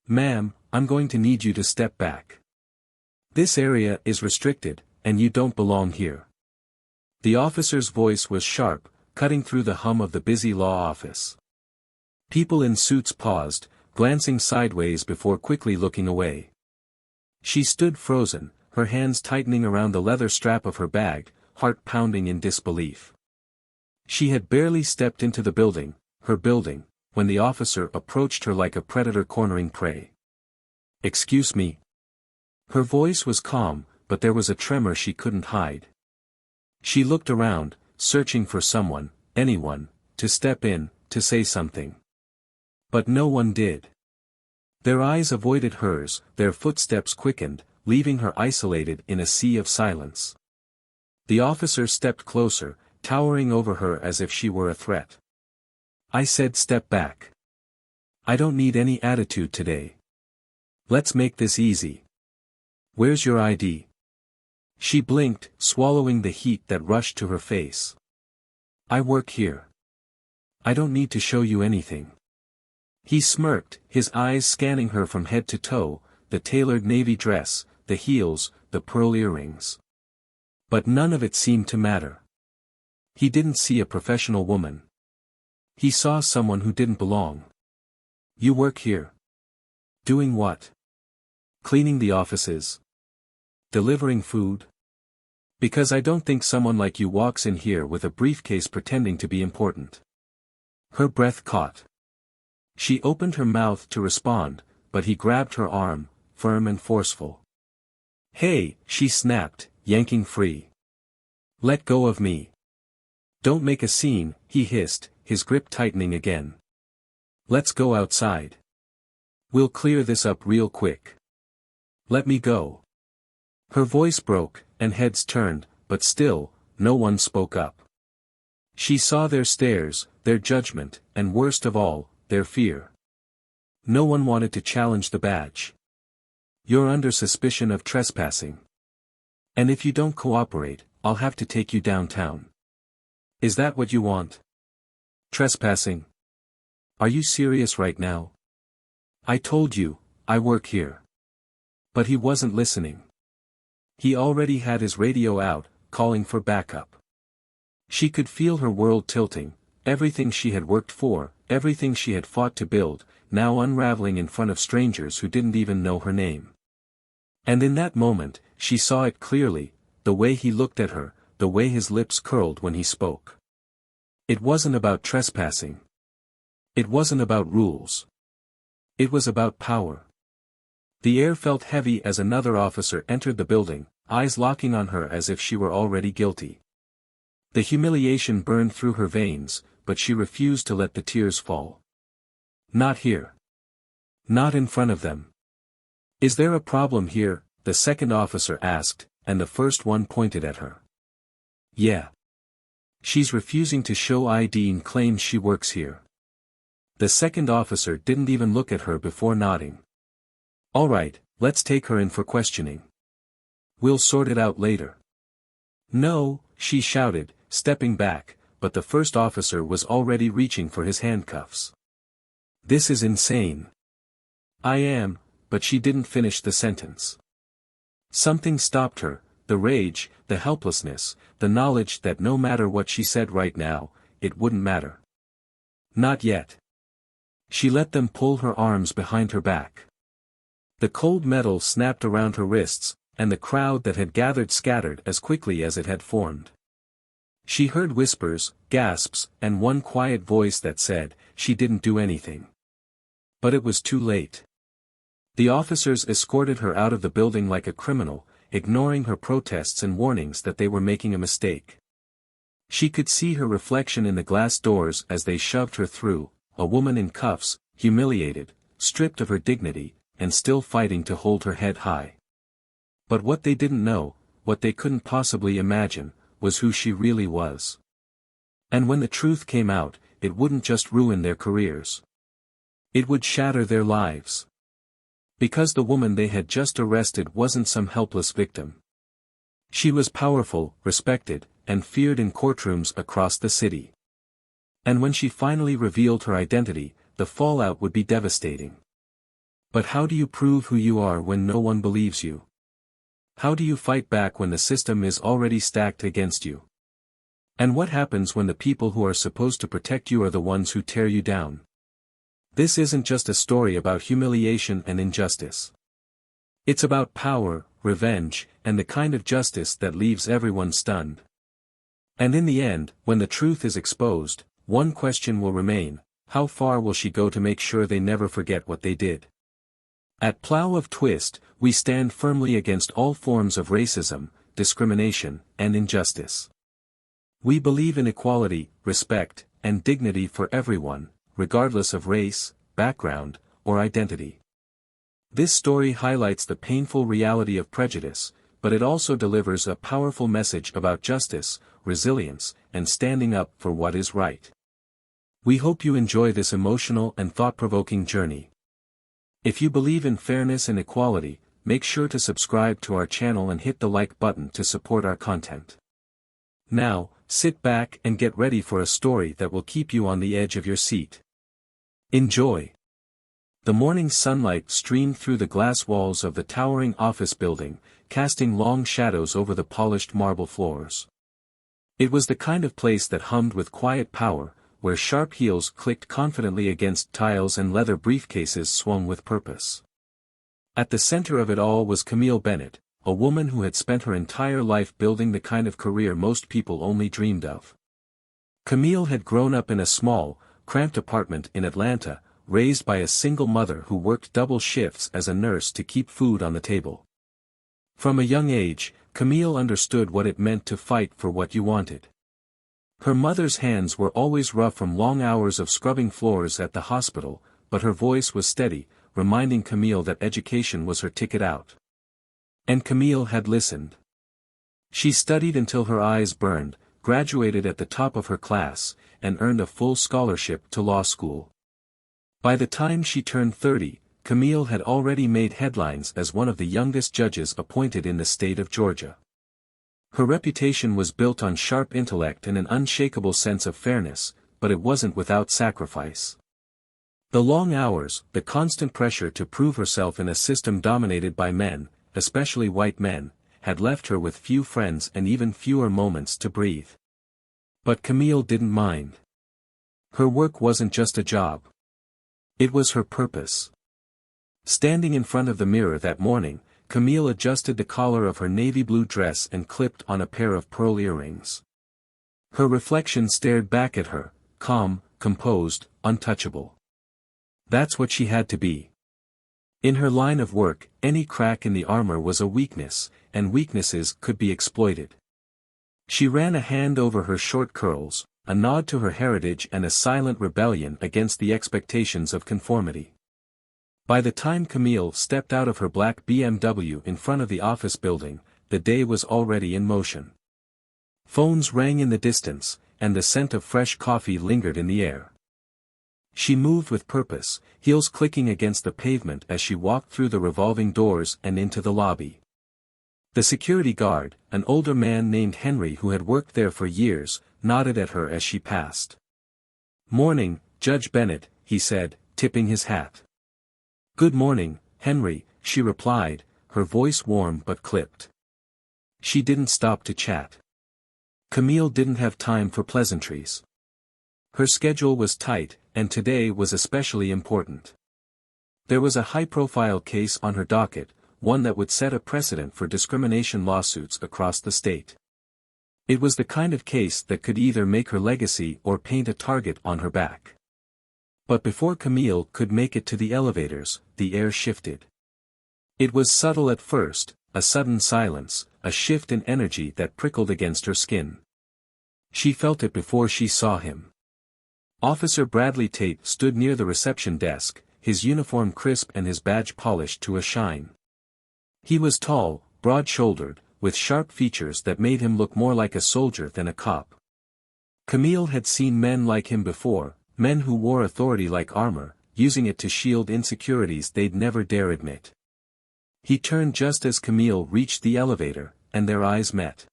Ma'am, I'm going to need you to step back. This area is restricted, and you don't belong here. The officer's voice was sharp, cutting through the hum of the busy law office. People in suits paused, glancing sideways before quickly looking away. She stood frozen, her hands tightening around the leather strap of her bag, heart pounding in disbelief. She had barely stepped into the building, her building, when the officer approached her like a predator cornering prey. "Excuse me." Her voice was calm, but there was a tremor she couldn't hide. She looked around, searching for someone, anyone, to step in, to say something. But no one did. Their eyes avoided hers, their footsteps quickened, leaving her isolated in a sea of silence. The officer stepped closer, towering over her as if she were a threat. "I said step back. I don't need any attitude today. Let's make this easy. Where's your ID?" She blinked, swallowing the heat that rushed to her face. "I work here. I don't need to show you anything." He smirked, his eyes scanning her from head to toe, the tailored navy dress, the heels, the pearl earrings. But none of it seemed to matter. He didn't see a professional woman. He saw someone who didn't belong. "You work here. Doing what? Cleaning the offices? Delivering food? Because I don't think someone like you walks in here with a briefcase pretending to be important." Her breath caught. She opened her mouth to respond, but he grabbed her arm, firm and forceful. "Hey," she snapped, yanking free. "Let go of me. Don't make a scene," he hissed, his grip tightening again. "Let's go outside. We'll clear this up real quick. Let me go." Her voice broke, and heads turned, but still, no one spoke up. She saw their stares, their judgment, and worst of all, their fear. No one wanted to challenge the badge. "You're under suspicion of trespassing. And if you don't cooperate, I'll have to take you downtown. Is that what you want? Trespassing? Are you serious right now? I told you, I work here." But he wasn't listening. He already had his radio out, calling for backup. She could feel her world tilting, everything she had worked for, everything she had fought to build, now unraveling in front of strangers who didn't even know her name. And in that moment, she saw it clearly, the way he looked at her, the way his lips curled when he spoke. It wasn't about trespassing. It wasn't about rules. It was about power. The air felt heavy as another officer entered the building, eyes locking on her as if she were already guilty. The humiliation burned through her veins, but she refused to let the tears fall. "Not here. Not in front of them." "Is there a problem here?" the second officer asked, and the first one pointed at her. "Yeah. She's refusing to show ID and claims she works here." The second officer didn't even look at her before nodding. "All right, let's take her in for questioning. We'll sort it out later." "No," she shouted, stepping back, but the first officer was already reaching for his handcuffs. "This is insane." "I am," but she didn't finish the sentence. Something stopped her, the rage, the helplessness, the knowledge that no matter what she said right now, it wouldn't matter. Not yet. She let them pull her arms behind her back. The cold metal snapped around her wrists, and the crowd that had gathered scattered as quickly as it had formed. She heard whispers, gasps, and one quiet voice that said, she didn't do anything. But it was too late. The officers escorted her out of the building like a criminal, ignoring her protests and warnings that they were making a mistake. She could see her reflection in the glass doors as they shoved her through, a woman in cuffs, humiliated, stripped of her dignity, and still fighting to hold her head high. But what they didn't know, what they couldn't possibly imagine, was who she really was. And when the truth came out, it wouldn't just ruin their careers. It would shatter their lives. Because the woman they had just arrested wasn't some helpless victim. She was powerful, respected, and feared in courtrooms across the city. And when she finally revealed her identity, the fallout would be devastating. But how do you prove who you are when no one believes you? How do you fight back when the system is already stacked against you? And what happens when the people who are supposed to protect you are the ones who tear you down? This isn't just a story about humiliation and injustice. It's about power, revenge, and the kind of justice that leaves everyone stunned. And in the end, when the truth is exposed, one question will remain: how far will she go to make sure they never forget what they did? At Plough of Twist, we stand firmly against all forms of racism, discrimination, and injustice. We believe in equality, respect, and dignity for everyone, regardless of race, background, or identity. This story highlights the painful reality of prejudice, but it also delivers a powerful message about justice, resilience, and standing up for what is right. We hope you enjoy this emotional and thought-provoking journey. If you believe in fairness and equality, make sure to subscribe to our channel and hit the like button to support our content. Now, sit back and get ready for a story that will keep you on the edge of your seat. Enjoy! The morning sunlight streamed through the glass walls of the towering office building, casting long shadows over the polished marble floors. It was the kind of place that hummed with quiet power, where sharp heels clicked confidently against tiles and leather briefcases swung with purpose. At the center of it all was Camille Bennett, a woman who had spent her entire life building the kind of career most people only dreamed of. Camille had grown up in a small, cramped apartment in Atlanta, raised by a single mother who worked double shifts as a nurse to keep food on the table. From a young age, Camille understood what it meant to fight for what you wanted. Her mother's hands were always rough from long hours of scrubbing floors at the hospital, but her voice was steady, reminding Camille that education was her ticket out. And Camille had listened. She studied until her eyes burned, graduated at the top of her class, and earned a full scholarship to law school. By the time she turned 30, Camille had already made headlines as one of the youngest judges appointed in the state of Georgia. Her reputation was built on sharp intellect and an unshakable sense of fairness, but it wasn't without sacrifice. The long hours, the constant pressure to prove herself in a system dominated by men, especially white men, had left her with few friends and even fewer moments to breathe. But Camille didn't mind. Her work wasn't just a job. It was her purpose. Standing in front of the mirror that morning, Camille adjusted the collar of her navy blue dress and clipped on a pair of pearl earrings. Her reflection stared back at her, calm, composed, untouchable. That's what she had to be. In her line of work, any crack in the armor was a weakness, and weaknesses could be exploited. She ran a hand over her short curls, a nod to her heritage and a silent rebellion against the expectations of conformity. By the time Camille stepped out of her black BMW in front of the office building, the day was already in motion. Phones rang in the distance, and the scent of fresh coffee lingered in the air. She moved with purpose, heels clicking against the pavement as she walked through the revolving doors and into the lobby. The security guard, an older man named Henry who had worked there for years, nodded at her as she passed. "Morning, Judge Bennett," he said, tipping his hat. "Good morning, Henry," she replied, her voice warm but clipped. She didn't stop to chat. Camille didn't have time for pleasantries. Her schedule was tight, and today was especially important. There was a high-profile case on her docket, one that would set a precedent for discrimination lawsuits across the state. It was the kind of case that could either make her legacy or paint a target on her back. But before Camille could make it to the elevators, the air shifted. It was subtle at first, a sudden silence, a shift in energy that prickled against her skin. She felt it before she saw him. Officer Bradley Tate stood near the reception desk, his uniform crisp and his badge polished to a shine. He was tall, broad-shouldered, with sharp features that made him look more like a soldier than a cop. Camille had seen men like him before, men who wore authority like armor, using it to shield insecurities they'd never dare admit. He turned just as Camille reached the elevator, and their eyes met.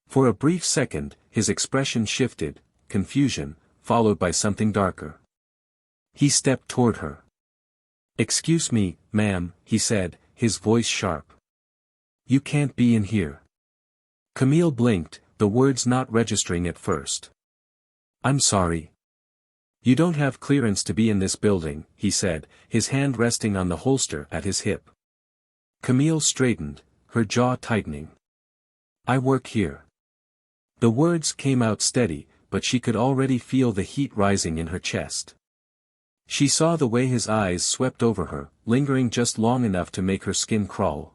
For a brief second, his expression shifted, confusion, followed by something darker. He stepped toward her. "Excuse me, ma'am," he said, his voice sharp. "You can't be in here." Camille blinked, the words not registering at first. "I'm sorry. You don't have clearance to be in this building," he said, his hand resting on the holster at his hip. Camille straightened, her jaw tightening. "I work here." The words came out steady, but she could already feel the heat rising in her chest. She saw the way his eyes swept over her, lingering just long enough to make her skin crawl.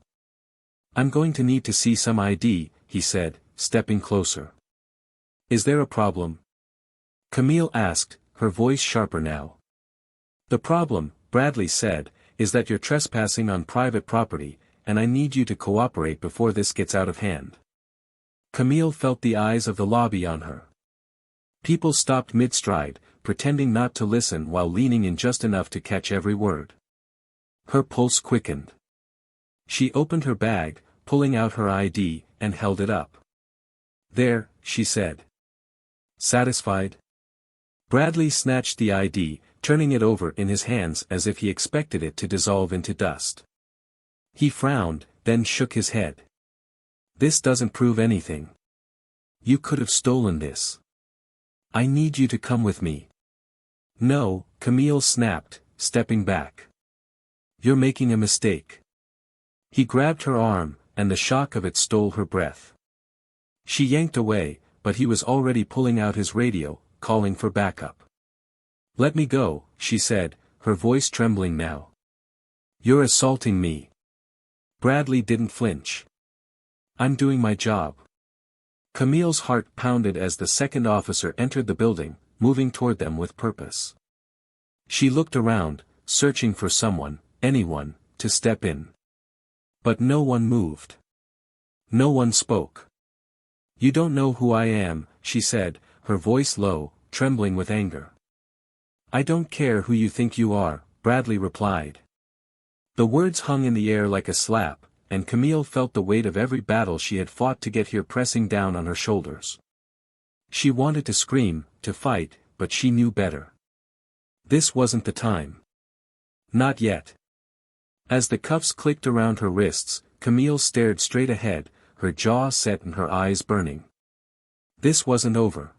"I'm going to need to see some ID," he said, stepping closer. "Is there a problem?" Camille asked, her voice sharper now. "The problem," Bradley said, "is that you're trespassing on private property, and I need you to cooperate before this gets out of hand." Camille felt the eyes of the lobby on her. People stopped mid-stride, pretending not to listen while leaning in just enough to catch every word. Her pulse quickened. She opened her bag, pulling out her ID, and held it up. "There," she said. "Satisfied?" Bradley snatched the ID, turning it over in his hands as if he expected it to dissolve into dust. He frowned, then shook his head. "This doesn't prove anything. You could have stolen this. I need you to come with me." "No," Camille snapped, stepping back. "You're making a mistake." He grabbed her arm, and the shock of it stole her breath. She yanked away, but he was already pulling out his radio, calling for backup. "Let me go," she said, her voice trembling now. "You're assaulting me." Bradley didn't flinch. "I'm doing my job." Camille's heart pounded as the second officer entered the building, moving toward them with purpose. She looked around, searching for someone, anyone, to step in. But no one moved. No one spoke. "You don't know who I am," she said, her voice low, trembling with anger. "I don't care who you think you are," Bradley replied. The words hung in the air like a slap, and Camille felt the weight of every battle she had fought to get here pressing down on her shoulders. She wanted to scream, to fight, but she knew better. This wasn't the time. Not yet. As the cuffs clicked around her wrists, Camille stared straight ahead, her jaw set and her eyes burning. This wasn't over.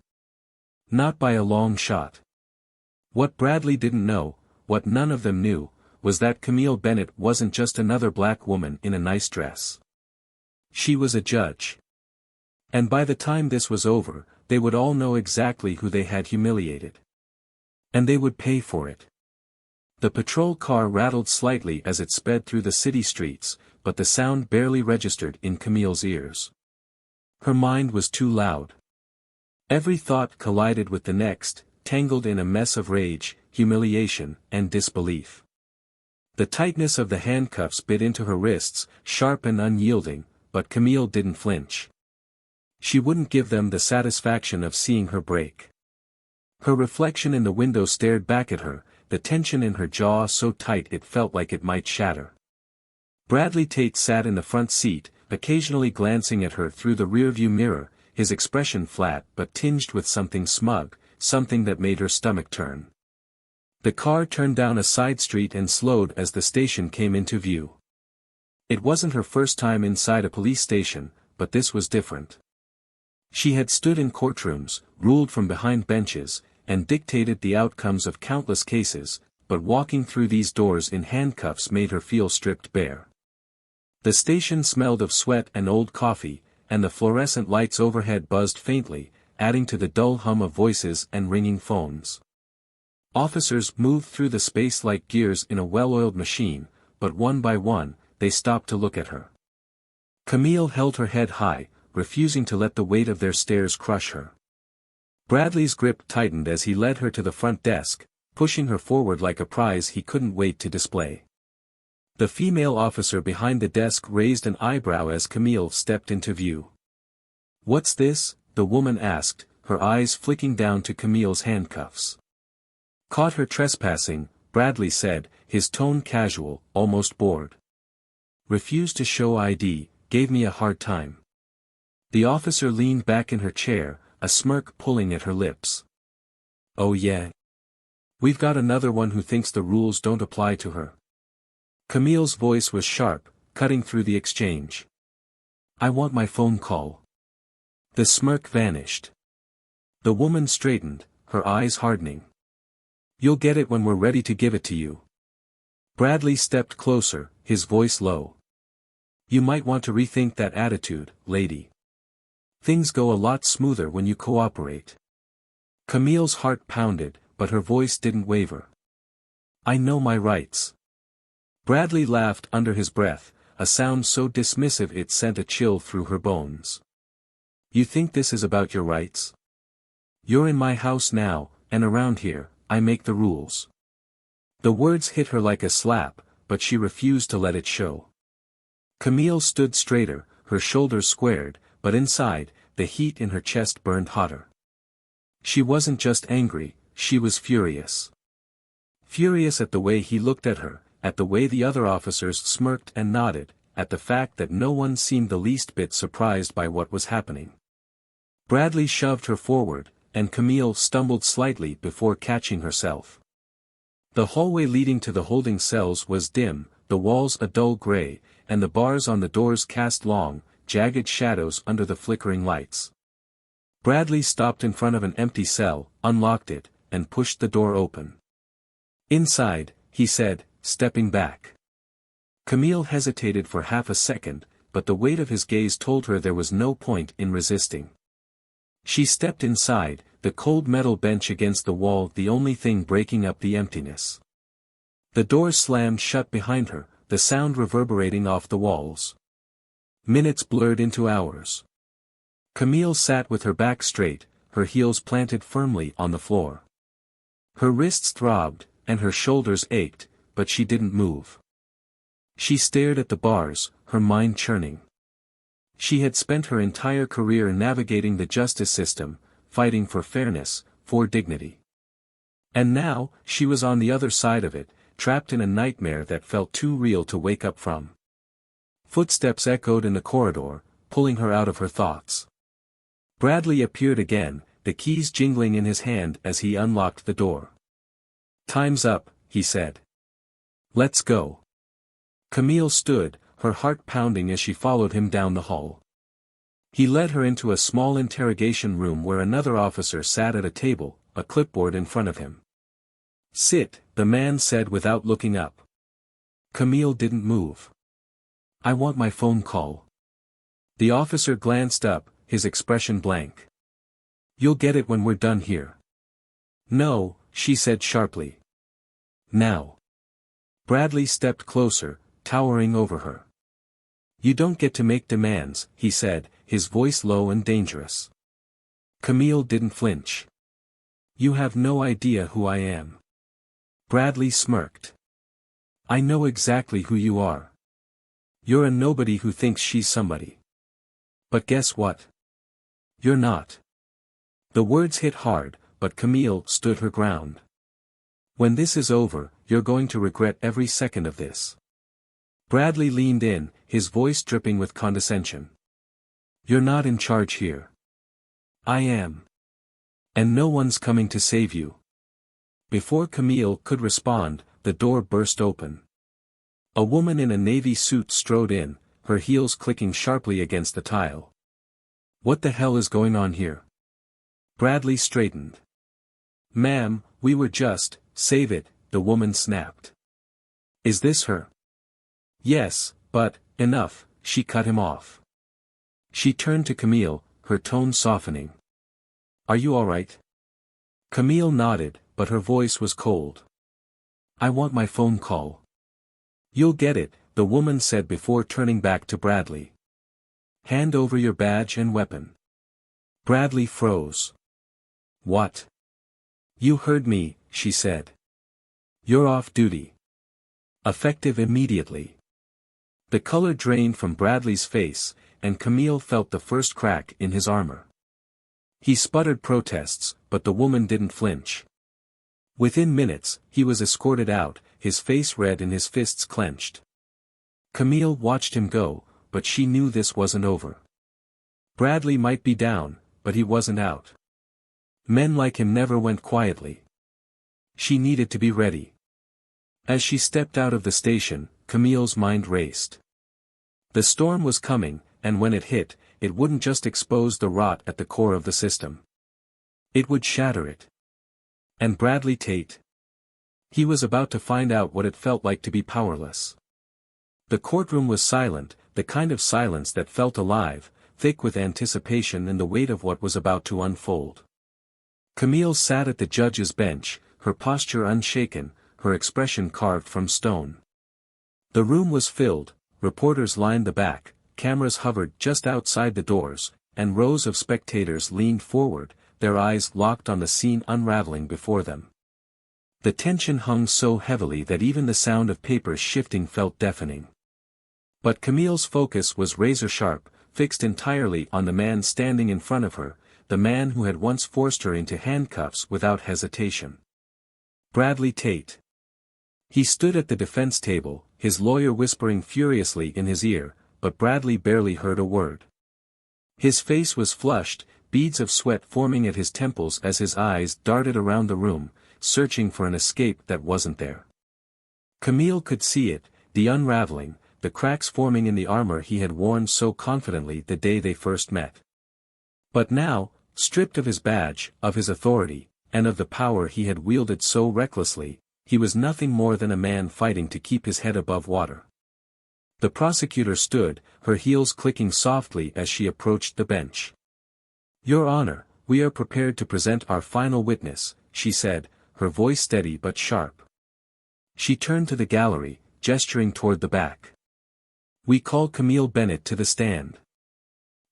Not by a long shot. What Bradley didn't know, what none of them knew, was that Camille Bennett wasn't just another black woman in a nice dress. She was a judge. And by the time this was over, they would all know exactly who they had humiliated. And they would pay for it. The patrol car rattled slightly as it sped through the city streets, but the sound barely registered in Camille's ears. Her mind was too loud. Every thought collided with the next, tangled in a mess of rage, humiliation, and disbelief. The tightness of the handcuffs bit into her wrists, sharp and unyielding, but Camille didn't flinch. She wouldn't give them the satisfaction of seeing her break. Her reflection in the window stared back at her, the tension in her jaw so tight it felt like it might shatter. Bradley Tate sat in the front seat, occasionally glancing at her through the rearview mirror, his expression flat but tinged with something smug, something that made her stomach turn. The car turned down a side street and slowed as the station came into view. It wasn't her first time inside a police station, but this was different. She had stood in courtrooms, ruled from behind benches, and dictated the outcomes of countless cases, but walking through these doors in handcuffs made her feel stripped bare. The station smelled of sweat and old coffee, and the fluorescent lights overhead buzzed faintly, adding to the dull hum of voices and ringing phones. Officers moved through the space like gears in a well-oiled machine, but one by one, they stopped to look at her. Camille held her head high, refusing to let the weight of their stares crush her. Bradley's grip tightened as he led her to the front desk, pushing her forward like a prize he couldn't wait to display. The female officer behind the desk raised an eyebrow as Camille stepped into view. "What's this?" the woman asked, her eyes flicking down to Camille's handcuffs. "Caught her trespassing," Bradley said, his tone casual, almost bored. "Refused to show ID, gave me a hard time." The officer leaned back in her chair, a smirk pulling at her lips. "Oh yeah? We've got another one who thinks the rules don't apply to her." Camille's voice was sharp, cutting through the exchange. I want my phone call. The smirk vanished. The woman straightened, her eyes hardening. You'll get it when we're ready to give it to you. Bradley stepped closer, his voice low. You might want to rethink that attitude, lady. Things go a lot smoother when you cooperate. Camille's heart pounded, but her voice didn't waver. I know my rights. Bradley laughed under his breath, a sound so dismissive it sent a chill through her bones. You think this is about your rights? You're in my house now, and around here, I make the rules. The words hit her like a slap, but she refused to let it show. Camille stood straighter, her shoulders squared, but inside, the heat in her chest burned hotter. She wasn't just angry, she was furious. Furious at the way he looked at her, at the way the other officers smirked and nodded, at the fact that no one seemed the least bit surprised by what was happening. Bradley shoved her forward, and Camille stumbled slightly before catching herself. The hallway leading to the holding cells was dim, the walls a dull gray, and the bars on the doors cast long, jagged shadows under the flickering lights. Bradley stopped in front of an empty cell, unlocked it, and pushed the door open. Inside, he said, stepping back. Camille hesitated for half a second, but the weight of his gaze told her there was no point in resisting. She stepped inside, the cold metal bench against the wall the only thing breaking up the emptiness. The door slammed shut behind her, the sound reverberating off the walls. Minutes blurred into hours. Camille sat with her back straight, her heels planted firmly on the floor. Her wrists throbbed, and her shoulders ached, but she didn't move. She stared at the bars, her mind churning. She had spent her entire career navigating the justice system, fighting for fairness, for dignity. And now, she was on the other side of it, trapped in a nightmare that felt too real to wake up from. Footsteps echoed in the corridor, pulling her out of her thoughts. Bradley appeared again, the keys jingling in his hand as he unlocked the door. Time's up, he said. Let's go. Camille stood, her heart pounding as she followed him down the hall. He led her into a small interrogation room where another officer sat at a table, a clipboard in front of him. Sit, the man said without looking up. Camille didn't move. I want my phone call. The officer glanced up, his expression blank. You'll get it when we're done here. No, she said sharply. Now. Bradley stepped closer, towering over her. You don't get to make demands, he said, his voice low and dangerous. Camille didn't flinch. You have no idea who I am. Bradley smirked. I know exactly who you are. You're a nobody who thinks she's somebody. But guess what? You're not. The words hit hard, but Camille stood her ground. When this is over, you're going to regret every second of this. Bradley leaned in, his voice dripping with condescension. You're not in charge here. I am. And no one's coming to save you. Before Camille could respond, the door burst open. A woman in a navy suit strode in, her heels clicking sharply against the tile. What the hell is going on here? Bradley straightened. Ma'am, we were just, save it, the woman snapped. Is this her? Yes, but, enough, she cut him off. She turned to Camille, her tone softening. Are you all right? Camille nodded, but her voice was cold. I want my phone call. You'll get it, the woman said before turning back to Bradley. Hand over your badge and weapon. Bradley froze. What? You heard me, she said. You're off duty. Effective immediately. The color drained from Bradley's face, and Camille felt the first crack in his armor. He sputtered protests, but the woman didn't flinch. Within minutes, he was escorted out, his face red and his fists clenched. Camille watched him go, but she knew this wasn't over. Bradley might be down, but he wasn't out. Men like him never went quietly. She needed to be ready. As she stepped out of the station, Camille's mind raced. The storm was coming, and when it hit, it wouldn't just expose the rot at the core of the system. It would shatter it. And Bradley Tate? He was about to find out what it felt like to be powerless. The courtroom was silent, the kind of silence that felt alive, thick with anticipation and the weight of what was about to unfold. Camille sat at the judge's bench, her posture unshaken, her expression carved from stone. The room was filled, reporters lined the back, cameras hovered just outside the doors, and rows of spectators leaned forward, their eyes locked on the scene unraveling before them. The tension hung so heavily that even the sound of papers shifting felt deafening. But Camille's focus was razor-sharp, fixed entirely on the man standing in front of her, the man who had once forced her into handcuffs without hesitation. Bradley Tate. He stood at the defense table, his lawyer whispering furiously in his ear, but Bradley barely heard a word. His face was flushed, beads of sweat forming at his temples as his eyes darted around the room, searching for an escape that wasn't there. Camille could see it, the unraveling, the cracks forming in the armor he had worn so confidently the day they first met. But now, stripped of his badge, of his authority, and of the power he had wielded so recklessly, he was nothing more than a man fighting to keep his head above water. The prosecutor stood, her heels clicking softly as she approached the bench. "Your Honor, we are prepared to present our final witness," she said, her voice steady but sharp. She turned to the gallery, gesturing toward the back. "We call Camille Bennett to the stand."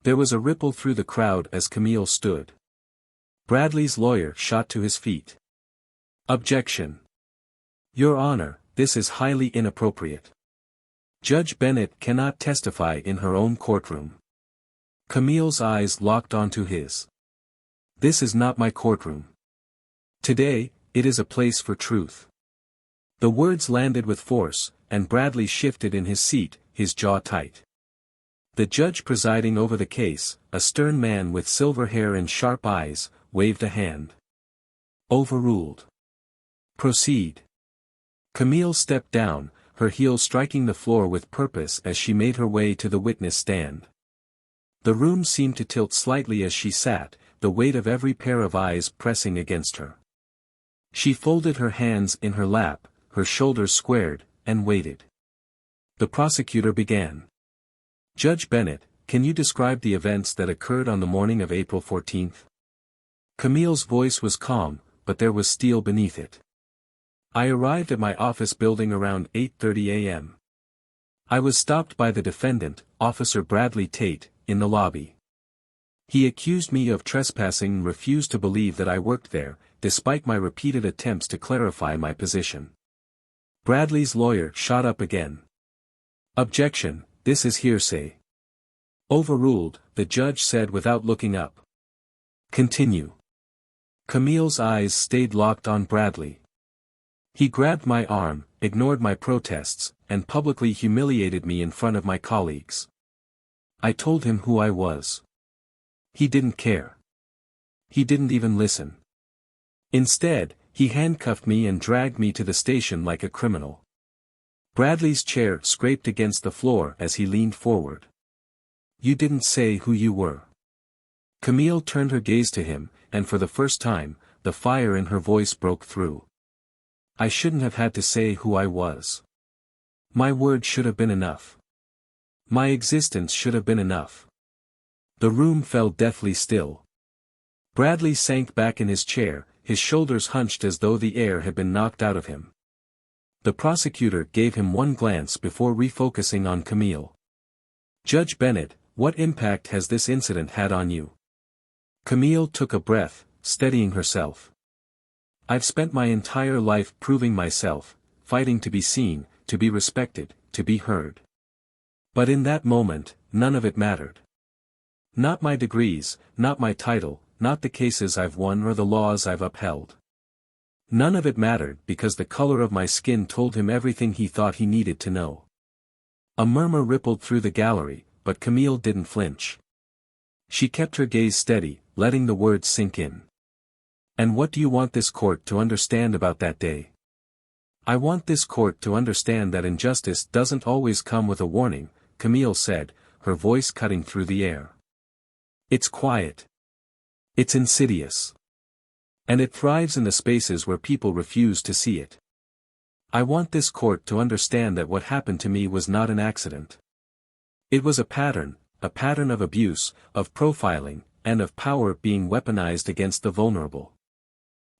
There was a ripple through the crowd as Camille stood. Bradley's lawyer shot to his feet. "Objection. Your Honor, this is highly inappropriate. Judge Bennett cannot testify in her own courtroom." Camille's eyes locked onto his. "This is not my courtroom. Today, it is a place for truth." The words landed with force, and Bradley shifted in his seat, his jaw tight. The judge presiding over the case, a stern man with silver hair and sharp eyes, waved a hand. "Overruled. Proceed." Camille stepped down, her heels striking the floor with purpose as she made her way to the witness stand. The room seemed to tilt slightly as she sat, the weight of every pair of eyes pressing against her. She folded her hands in her lap, her shoulders squared, and waited. The prosecutor began. "Judge Bennett, can you describe the events that occurred on the morning of April 14th? Camille's voice was calm, but there was steel beneath it. "I arrived at my office building around 8:30 a.m. I was stopped by the defendant, Officer Bradley Tate, in the lobby. He accused me of trespassing and refused to believe that I worked there, despite my repeated attempts to clarify my position." Bradley's lawyer shot up again. "Objection, this is hearsay." "Overruled," the judge said without looking up. "Continue." Camille's eyes stayed locked on Bradley. "He grabbed my arm, ignored my protests, and publicly humiliated me in front of my colleagues. I told him who I was. He didn't care. He didn't even listen. Instead, he handcuffed me and dragged me to the station like a criminal." Bradley's chair scraped against the floor as he leaned forward. "You didn't say who you were." Camille turned her gaze to him, and for the first time, the fire in her voice broke through. "I shouldn't have had to say who I was. My word should have been enough. My existence should have been enough." The room fell deathly still. Bradley sank back in his chair, his shoulders hunched as though the air had been knocked out of him. The prosecutor gave him one glance before refocusing on Camille. "Judge Bennett, what impact has this incident had on you?" Camille took a breath, steadying herself. "I've spent my entire life proving myself, fighting to be seen, to be respected, to be heard. But in that moment, none of it mattered. Not my degrees, not my title, not the cases I've won or the laws I've upheld. None of it mattered because the color of my skin told him everything he thought he needed to know." A murmur rippled through the gallery, but Camille didn't flinch. She kept her gaze steady, letting the words sink in. "And what do you want this court to understand about that day? I want this court to understand that injustice doesn't always come with a warning, Camille said, her voice cutting through the air. It's quiet. It's insidious. And it thrives in the spaces where people refuse to see it. I want this court to understand that what happened to me was not an accident. It was a pattern of abuse, of profiling, and of power being weaponized against the vulnerable.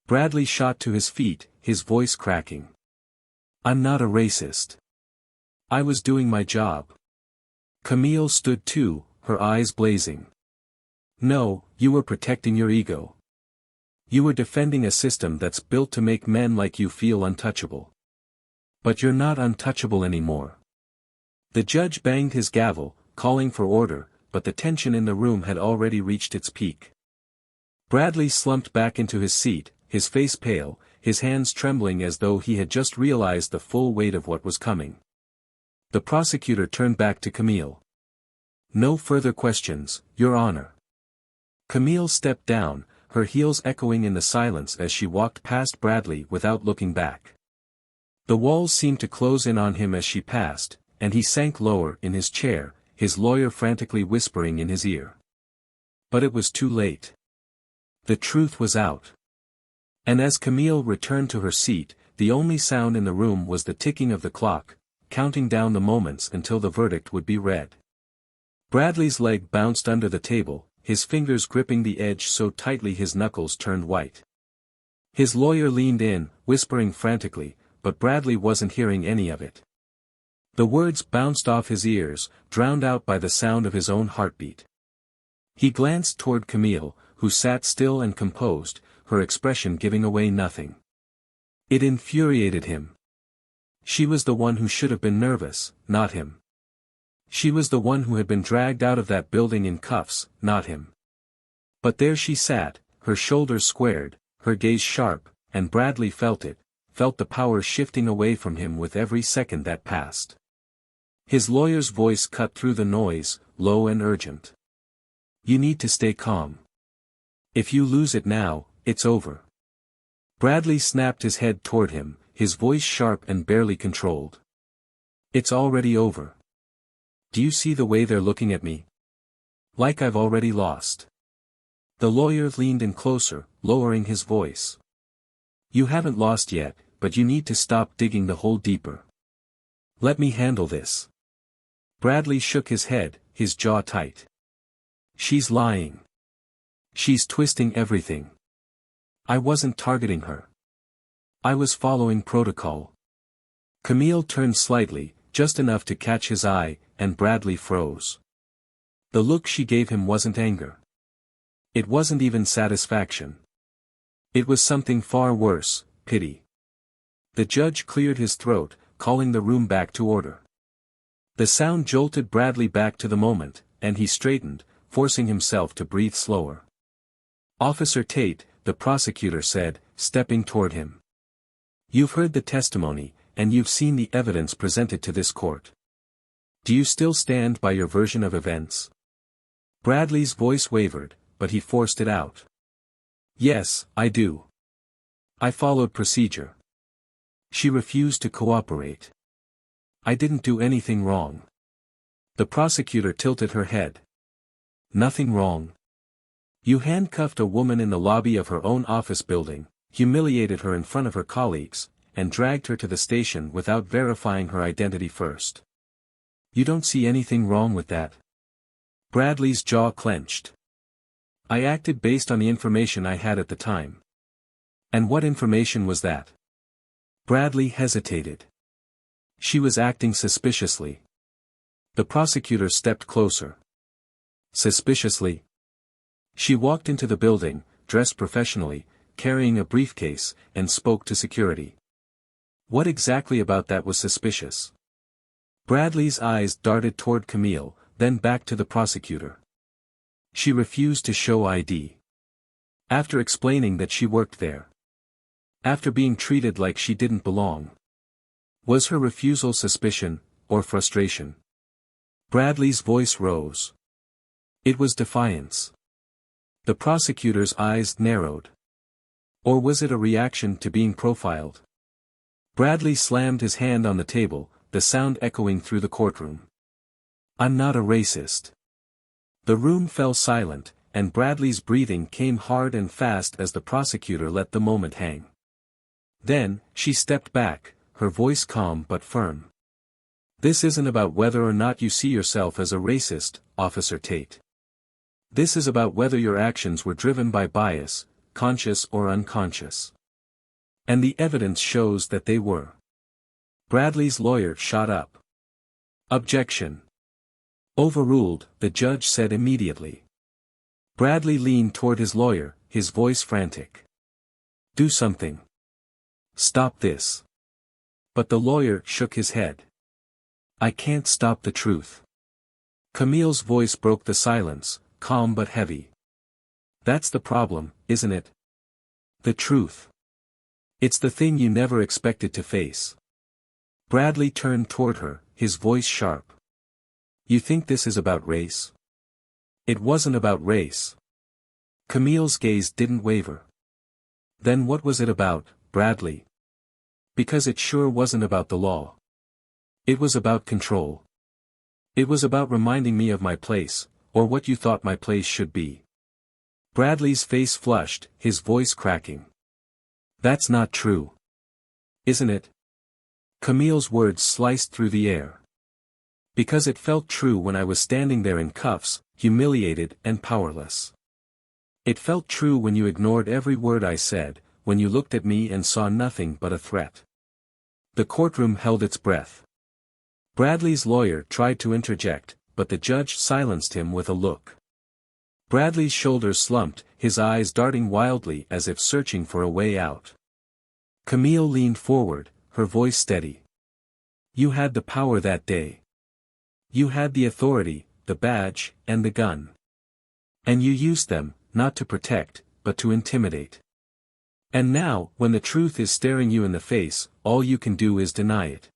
Bradley shot to his feet, his voice cracking. I'm not a racist. I was doing my job. Camille stood too, her eyes blazing. No, you were protecting your ego. You were defending a system that's built to make men like you feel untouchable. But you're not untouchable anymore. The judge banged his gavel, calling for order, but the tension in the room had already reached its peak. Bradley slumped back into his seat, his face pale, his hands trembling as though he had just realized the full weight of what was coming. The prosecutor turned back to Camille. No further questions, Your Honor. Camille stepped down, her heels echoing in the silence as she walked past Bradley without looking back. The walls seemed to close in on him as she passed, and he sank lower in his chair, his lawyer frantically whispering in his ear. But it was too late. The truth was out. And as Camille returned to her seat, the only sound in the room was the ticking of the clock, counting down the moments until the verdict would be read. Bradley's leg bounced under the table, his fingers gripping the edge so tightly his knuckles turned white. His lawyer leaned in, whispering frantically, but Bradley wasn't hearing any of it. The words bounced off his ears, drowned out by the sound of his own heartbeat. He glanced toward Camille, who sat still and composed, her expression giving away nothing. It infuriated him. She was the one who should have been nervous, not him. She was the one who had been dragged out of that building in cuffs, not him. But there she sat, her shoulders squared, her gaze sharp, and Bradley felt it, felt the power shifting away from him with every second that passed. His lawyer's voice cut through the noise, low and urgent. You need to stay calm. If you lose it now, it's over. Bradley snapped his head toward him, his voice sharp and barely controlled. It's already over. Do you see the way they're looking at me? Like I've already lost. The lawyer leaned in closer, lowering his voice. You haven't lost yet, but you need to stop digging the hole deeper. Let me handle this. Bradley shook his head, his jaw tight. She's lying. She's twisting everything. I wasn't targeting her. I was following protocol. Camille turned slightly, just enough to catch his eye, and Bradley froze. The look she gave him wasn't anger. It wasn't even satisfaction. It was something far worse, pity. The judge cleared his throat, calling the room back to order. The sound jolted Bradley back to the moment, and he straightened, forcing himself to breathe slower. Officer Tate, the prosecutor said, stepping toward him. You've heard the testimony, and you've seen the evidence presented to this court. Do you still stand by your version of events? Bradley's voice wavered, but he forced it out. Yes, I do. I followed procedure. She refused to cooperate. I didn't do anything wrong. The prosecutor tilted her head. Nothing wrong. You handcuffed a woman in the lobby of her own office building, humiliated her in front of her colleagues, and dragged her to the station without verifying her identity first. You don't see anything wrong with that? Bradley's jaw clenched. I acted based on the information I had at the time. And what information was that? Bradley hesitated. She was acting suspiciously. The prosecutor stepped closer. Suspiciously? She walked into the building, dressed professionally, carrying a briefcase, and spoke to security. What exactly about that was suspicious? Bradley's eyes darted toward Camille, then back to the prosecutor. She refused to show ID. After explaining that she worked there. After being treated like she didn't belong. Was her refusal suspicion, or frustration? Bradley's voice rose. It was defiance. The prosecutor's eyes narrowed. Or was it a reaction to being profiled? Bradley slammed his hand on the table, the sound echoing through the courtroom. "I'm not a racist." The room fell silent, and Bradley's breathing came hard and fast as the prosecutor let the moment hang. Then, she stepped back, her voice calm but firm. "This isn't about whether or not you see yourself as a racist, Officer Tate. This is about whether your actions were driven by bias, conscious or unconscious. And the evidence shows that they were." Bradley's lawyer shot up. "Objection." "Overruled," the judge said immediately. Bradley leaned toward his lawyer, his voice frantic. "Do something. Stop this." But the lawyer shook his head. "I can't stop the truth." Camille's voice broke the silence, calm but heavy. "That's the problem, isn't it? The truth. It's the thing you never expected to face." Bradley turned toward her, his voice sharp. "You think this is about race?" "It wasn't about race." Camille's gaze didn't waver. "Then what was it about, Bradley?" "Because it sure wasn't about the law. It was about control. It was about reminding me of my place, or what you thought my place should be." Bradley's face flushed, his voice cracking. "That's not true. Isn't it?" Camille's words sliced through the air. "Because it felt true when I was standing there in cuffs, humiliated and powerless. It felt true when you ignored every word I said, when you looked at me and saw nothing but a threat." The courtroom held its breath. Bradley's lawyer tried to interject, but the judge silenced him with a look. Bradley's shoulders slumped, his eyes darting wildly as if searching for a way out. Camille leaned forward, her voice steady. "You had the power that day. You had the authority, the badge, and the gun. And you used them, not to protect, but to intimidate. And now, when the truth is staring you in the face, all you can do is deny it."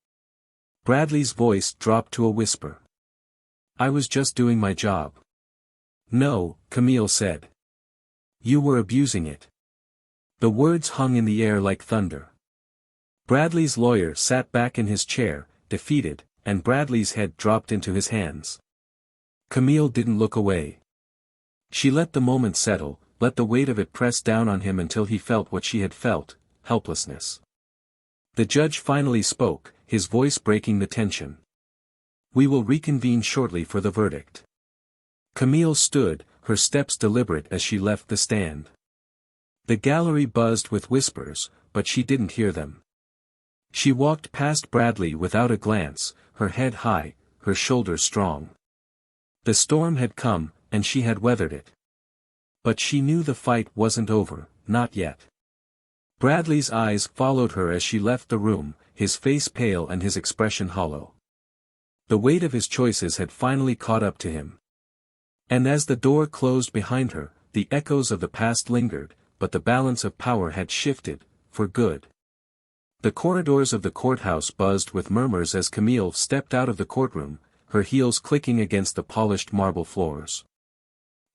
Bradley's voice dropped to a whisper. "I was just doing my job." "No," Camille said. "You were abusing it." The words hung in the air like thunder. Bradley's lawyer sat back in his chair, defeated, and Bradley's head dropped into his hands. Camille didn't look away. She let the moment settle, let the weight of it press down on him until he felt what she had felt, helplessness. The judge finally spoke, his voice breaking the tension. "We will reconvene shortly for the verdict." Camille stood, her steps deliberate as she left the stand. The gallery buzzed with whispers, but she didn't hear them. She walked past Bradley without a glance, her head high, her shoulders strong. The storm had come, and she had weathered it. But she knew the fight wasn't over, not yet. Bradley's eyes followed her as she left the room, his face pale and his expression hollow. The weight of his choices had finally caught up to him. And as the door closed behind her, the echoes of the past lingered, but the balance of power had shifted, for good. The corridors of the courthouse buzzed with murmurs as Camille stepped out of the courtroom, her heels clicking against the polished marble floors.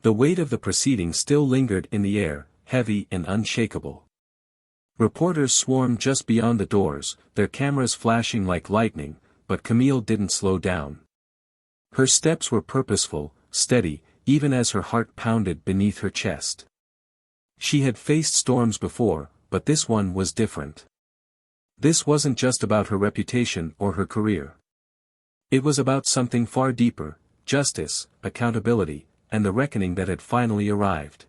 The weight of the proceeding still lingered in the air, heavy and unshakable. Reporters swarmed just beyond the doors, their cameras flashing like lightning, but Camille didn't slow down. Her steps were purposeful, steady, even as her heart pounded beneath her chest. She had faced storms before, but this one was different. This wasn't just about her reputation or her career. It was about something far deeper, justice, accountability, and the reckoning that had finally arrived.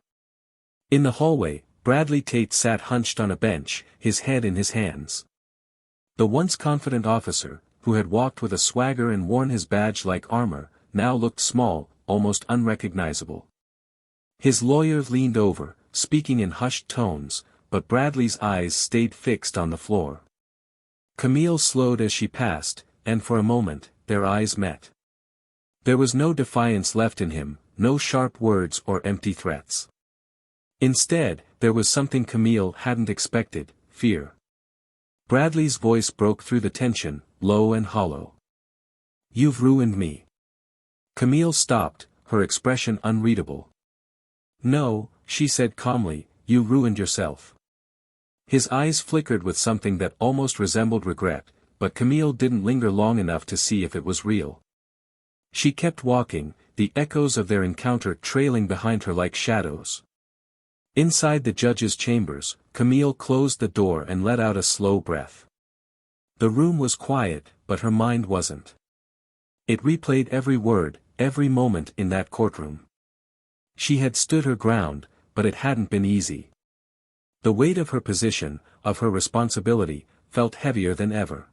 In the hallway, Bradley Tate sat hunched on a bench, his head in his hands. The once confident officer, who had walked with a swagger and worn his badge like armor, now looked small, almost unrecognizable. His lawyer leaned over, speaking in hushed tones, but Bradley's eyes stayed fixed on the floor. Camille slowed as she passed, and for a moment, their eyes met. There was no defiance left in him, no sharp words or empty threats. Instead, there was something Camille hadn't expected, fear. Bradley's voice broke through the tension, low and hollow. "You've ruined me." Camille stopped, her expression unreadable. "No," she said calmly, "you ruined yourself. His eyes flickered with something that almost resembled regret, but Camille didn't linger long enough to see if it was real. She kept walking, the echoes of their encounter trailing behind her like shadows. Inside the judge's chambers, Camille closed the door and let out a slow breath. The room was quiet, but her mind wasn't. It replayed every word, every moment in that courtroom. She had stood her ground, but it hadn't been easy. The weight of her position, of her responsibility, felt heavier than ever.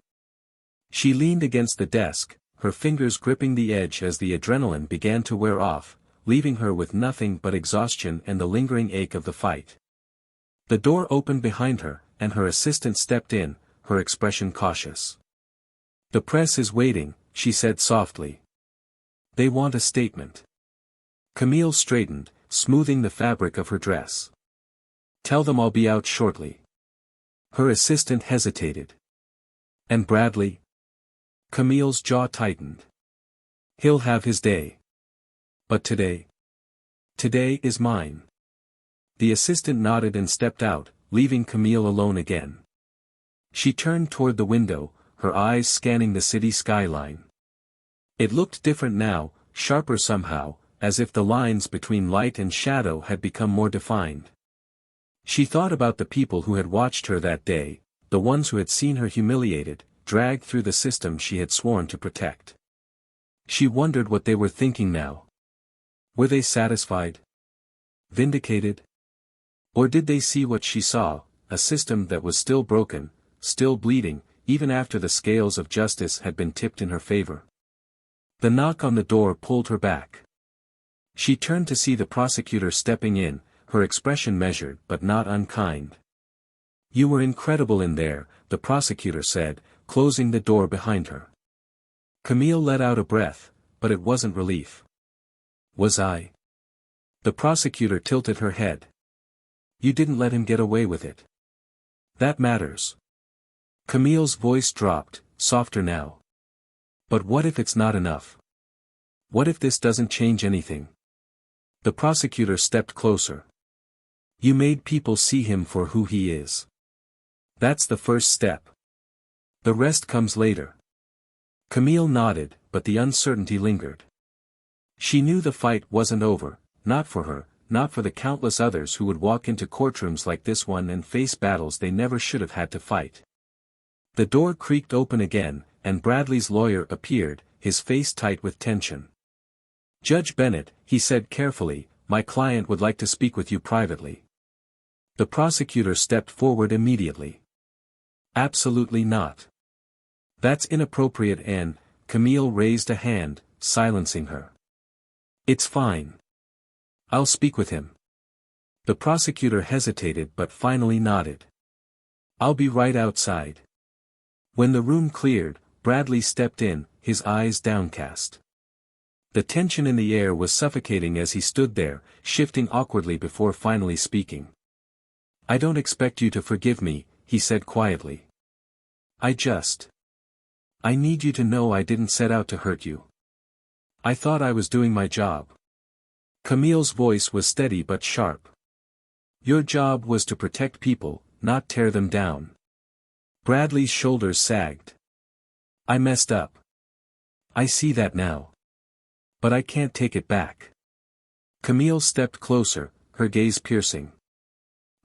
She leaned against the desk, her fingers gripping the edge as the adrenaline began to wear off, leaving her with nothing but exhaustion and the lingering ache of the fight. The door opened behind her, and her assistant stepped in, her expression cautious. "The press is waiting," she said softly. "They want a statement." Camille straightened, smoothing the fabric of her dress. "Tell them I'll be out shortly." Her assistant hesitated. "And Bradley?" Camille's jaw tightened. "He'll have his day. But today? Today is mine." The assistant nodded and stepped out, leaving Camille alone again. She turned toward the window, her eyes scanning the city skyline. It looked different now, sharper somehow, as if the lines between light and shadow had become more defined. She thought about the people who had watched her that day, the ones who had seen her humiliated, dragged through the system she had sworn to protect. She wondered what they were thinking now. Were they satisfied? Vindicated? Or did they see what she saw, a system that was still broken, still bleeding, even after the scales of justice had been tipped in her favor? The knock on the door pulled her back. She turned to see the prosecutor stepping in, her expression measured but not unkind. "You were incredible in there," the prosecutor said, closing the door behind her. Camille let out a breath, but it wasn't relief. "Was I?" The prosecutor tilted her head. "You didn't let him get away with it. That matters." Camille's voice dropped, softer now. "But what if it's not enough? What if this doesn't change anything?" The prosecutor stepped closer. "You made people see him for who he is. That's the first step. The rest comes later." Camille nodded, but the uncertainty lingered. She knew the fight wasn't over, not for her, not for the countless others who would walk into courtrooms like this one and face battles they never should have had to fight. The door creaked open again, and Bradley's lawyer appeared, his face tight with tension. "Judge Bennett," he said carefully, "my client would like to speak with you privately." The prosecutor stepped forward immediately. "Absolutely not. That's inappropriate," and Camille raised a hand, silencing her. "It's fine. I'll speak with him." The prosecutor hesitated but finally nodded. "I'll be right outside." When the room cleared, Bradley stepped in, his eyes downcast. The tension in the air was suffocating as he stood there, shifting awkwardly before finally speaking. "I don't expect you to forgive me," he said quietly. I need you to know I didn't set out to hurt you. I thought I was doing my job." Camille's voice was steady but sharp. "Your job was to protect people, not tear them down." Bradley's shoulders sagged. "I messed up. I see that now. But I can't take it back." Camille stepped closer, her gaze piercing.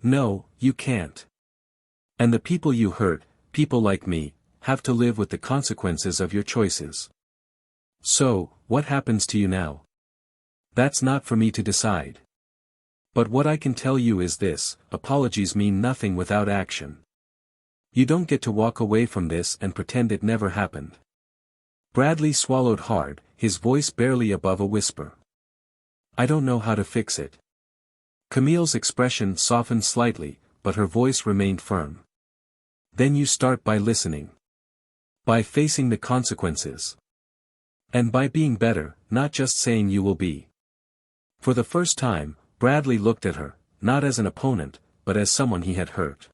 "No, you can't. And the people you hurt, people like me, have to live with the consequences of your choices. So, what happens to you now? That's not for me to decide. But what I can tell you is this: apologies mean nothing without action. You don't get to walk away from this and pretend it never happened." Bradley swallowed hard, his voice barely above a whisper. "I don't know how to fix it." Camille's expression softened slightly, but her voice remained firm. "Then you start by listening. By facing the consequences. And by being better, not just saying you will be." For the first time, Bradley looked at her, not as an opponent, but as someone he had hurt.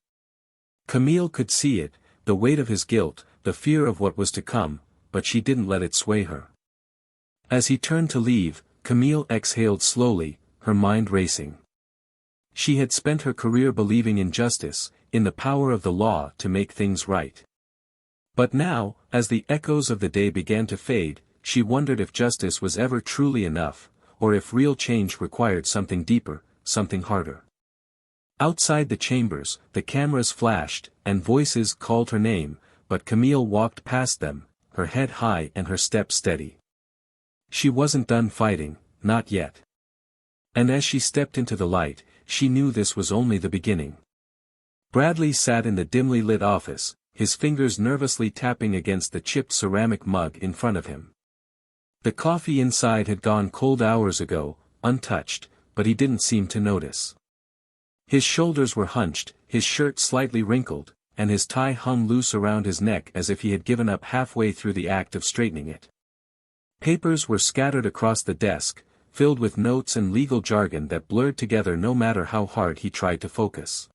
Camille could see it, the weight of his guilt, the fear of what was to come, but she didn't let it sway her. As he turned to leave, Camille exhaled slowly, her mind racing. She had spent her career believing in justice, in the power of the law to make things right. But now, as the echoes of the day began to fade, she wondered if justice was ever truly enough, or if real change required something deeper, something harder. Outside the chambers, the cameras flashed, and voices called her name, but Camille walked past them, her head high and her step steady. She wasn't done fighting, not yet. And as she stepped into the light, she knew this was only the beginning. Bradley sat in the dimly lit office, his fingers nervously tapping against the chipped ceramic mug in front of him. The coffee inside had gone cold hours ago, untouched, but he didn't seem to notice. His shoulders were hunched, his shirt slightly wrinkled, and his tie hung loose around his neck as if he had given up halfway through the act of straightening it. Papers were scattered across the desk, filled with notes and legal jargon that blurred together no matter how hard he tried to focus.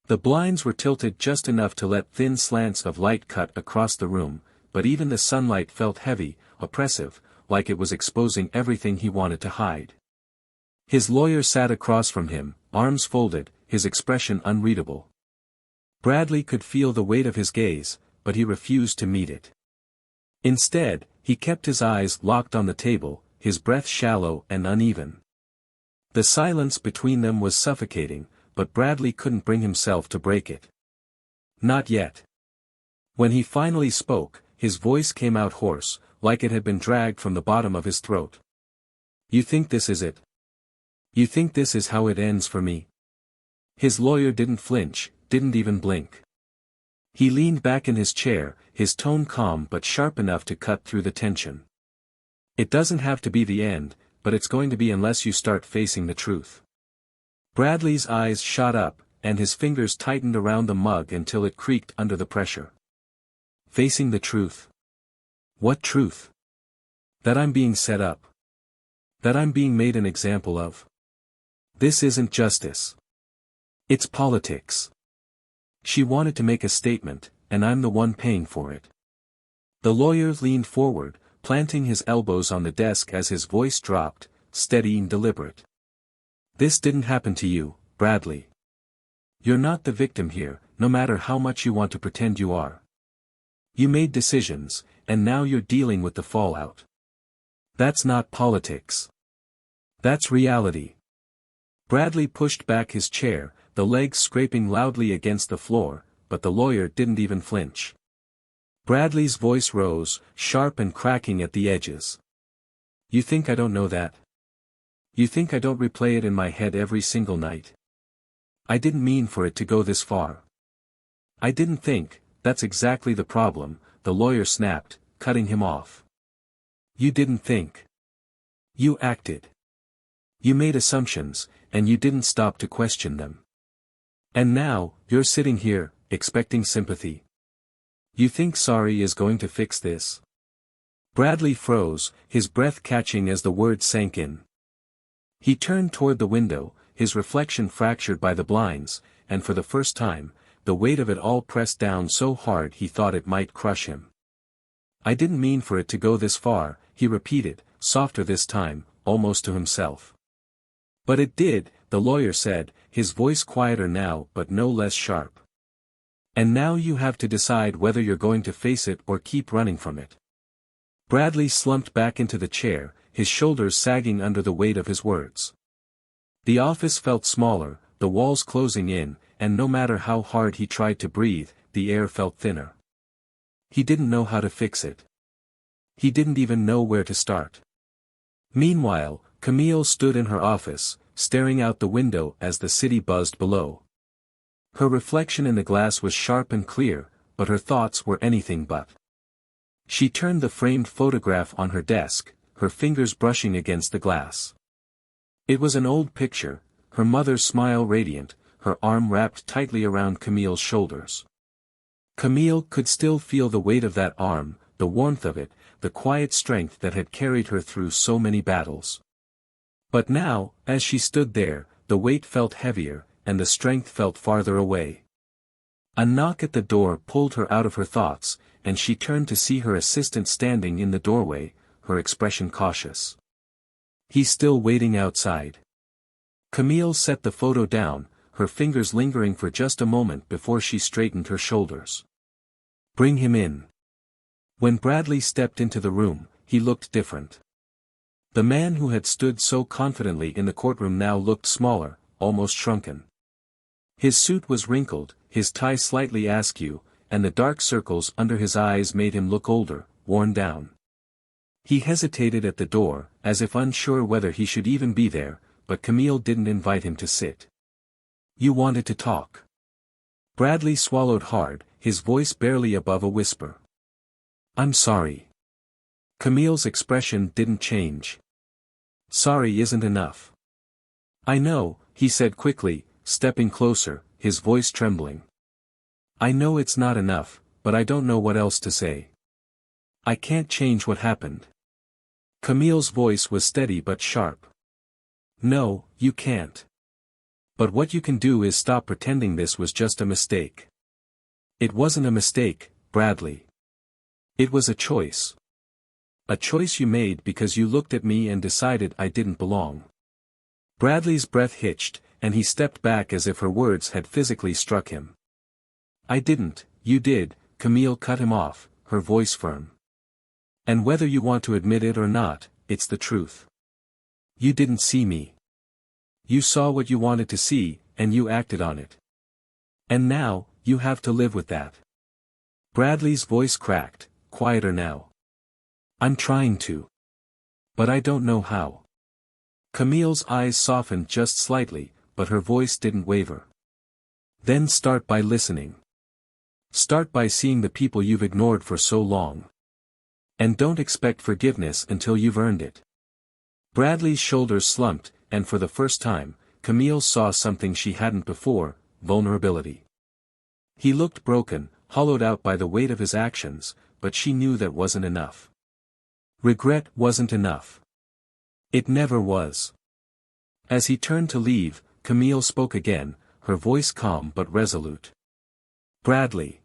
The blinds were tilted just enough to let thin slants of light cut across the room, but even the sunlight felt heavy, oppressive, like it was exposing everything he wanted to hide. His lawyer sat across from him, arms folded, his expression unreadable. Bradley could feel the weight of his gaze, but he refused to meet it. Instead, he kept his eyes locked on the table, his breath shallow and uneven. The silence between them was suffocating, but Bradley couldn't bring himself to break it. Not yet. When he finally spoke, his voice came out hoarse, like it had been dragged from the bottom of his throat. "You think this is it? You think this is how it ends for me?" His lawyer didn't flinch, didn't even blink. He leaned back in his chair, his tone calm but sharp enough to cut through the tension. "It doesn't have to be the end, but it's going to be unless you start facing the truth." Bradley's eyes shot up, and his fingers tightened around the mug until it creaked under the pressure. Facing the truth? What truth? That I'm being set up. That I'm being made an example of. This isn't justice. It's politics. She wanted to make a statement, and I'm the one paying for it. The lawyer leaned forward, planting his elbows on the desk as his voice dropped, steady and deliberate. This didn't happen to you, Bradley. You're not the victim here, no matter how much you want to pretend you are. You made decisions, and now you're dealing with the fallout. That's not politics. That's reality. Bradley pushed back his chair, the legs scraping loudly against the floor, but the lawyer didn't even flinch. Bradley's voice rose, sharp and cracking at the edges. You think I don't know that? You think I don't replay it in my head every single night? I didn't mean for it to go this far. I didn't think. That's exactly the problem, the lawyer snapped, cutting him off. You didn't think. You acted. You made assumptions, and you didn't stop to question them. And now, you're sitting here, expecting sympathy. You think sorry is going to fix this? Bradley froze, his breath catching as the words sank in. He turned toward the window, his reflection fractured by the blinds, and for the first time, the weight of it all pressed down so hard he thought it might crush him. I didn't mean for it to go this far, he repeated, softer this time, almost to himself. But it did, the lawyer said, his voice quieter now but no less sharp. And now you have to decide whether you're going to face it or keep running from it. Bradley slumped back into the chair, his shoulders sagging under the weight of his words. The office felt smaller, the walls closing in, and no matter how hard he tried to breathe, the air felt thinner. He didn't know how to fix it. He didn't even know where to start. Meanwhile, Camille stood in her office, staring out the window as the city buzzed below. Her reflection in the glass was sharp and clear, but her thoughts were anything but. She turned the framed photograph on her desk, her fingers brushing against the glass. It was an old picture, her mother's smile radiant, her arm wrapped tightly around Camille's shoulders. Camille could still feel the weight of that arm, the warmth of it, the quiet strength that had carried her through so many battles. But now, as she stood there, the weight felt heavier, and the strength felt farther away. A knock at the door pulled her out of her thoughts, and she turned to see her assistant standing in the doorway, her expression cautious. He's still waiting outside. Camille set the photo down, her fingers lingering for just a moment before she straightened her shoulders. "Bring him in." When Bradley stepped into the room, he looked different. The man who had stood so confidently in the courtroom now looked smaller, almost shrunken. His suit was wrinkled, his tie slightly askew, and the dark circles under his eyes made him look older, worn down. He hesitated at the door, as if unsure whether he should even be there, but Camille didn't invite him to sit. "You wanted to talk." Bradley swallowed hard, his voice barely above a whisper. "I'm sorry." Camille's expression didn't change. "Sorry isn't enough." "I know," he said quickly, stepping closer, his voice trembling. "I know it's not enough, but I don't know what else to say. I can't change what happened." Camille's voice was steady but sharp. "No, you can't. But what you can do is stop pretending this was just a mistake." "It wasn't a mistake, Bradley. It was a choice. A choice you made because you looked at me and decided I didn't belong." Bradley's breath hitched, and he stepped back as if her words had physically struck him. "I didn't, you did," Camille cut him off, her voice firm. "And whether you want to admit it or not, it's the truth. You didn't see me. You saw what you wanted to see, and you acted on it. And now, you have to live with that." Bradley's voice cracked, quieter now. "I'm trying to. But I don't know how." Camille's eyes softened just slightly, but her voice didn't waver. "Then start by listening. Start by seeing the people you've ignored for so long. And don't expect forgiveness until you've earned it." Bradley's shoulders slumped, and for the first time, Camille saw something she hadn't before: vulnerability. He looked broken, hollowed out by the weight of his actions, but she knew that wasn't enough. Regret wasn't enough. It never was. As he turned to leave, Camille spoke again, her voice calm but resolute. "Bradley."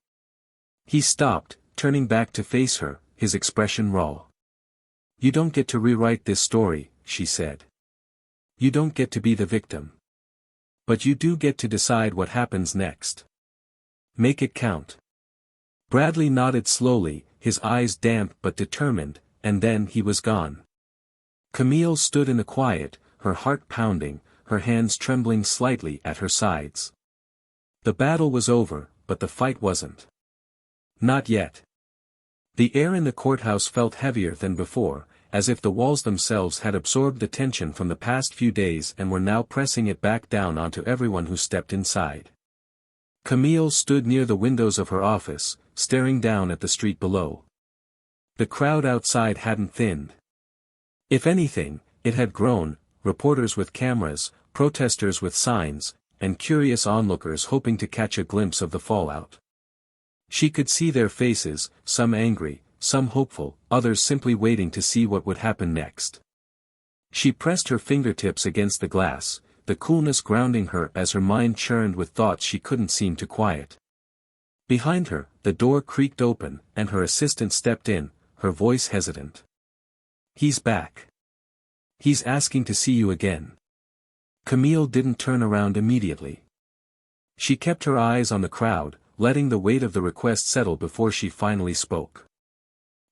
He stopped, turning back to face her, his expression raw. "You don't get to rewrite this story," she said. "You don't get to be the victim. But you do get to decide what happens next. Make it count." Bradley nodded slowly, his eyes damp but determined, and then he was gone. Camille stood in the quiet, her heart pounding, her hands trembling slightly at her sides. The battle was over, but the fight wasn't. Not yet. The air in the courthouse felt heavier than before, as if the walls themselves had absorbed the tension from the past few days and were now pressing it back down onto everyone who stepped inside. Camille stood near the windows of her office, staring down at the street below. The crowd outside hadn't thinned. If anything, it had grown, reporters with cameras, protesters with signs, and curious onlookers hoping to catch a glimpse of the fallout. She could see their faces, some angry, some hopeful, others simply waiting to see what would happen next. She pressed her fingertips against the glass, the coolness grounding her as her mind churned with thoughts she couldn't seem to quiet. Behind her, the door creaked open, and her assistant stepped in, her voice hesitant. "He's back. He's asking to see you again." Camille didn't turn around immediately. She kept her eyes on the crowd, letting the weight of the request settle before she finally spoke.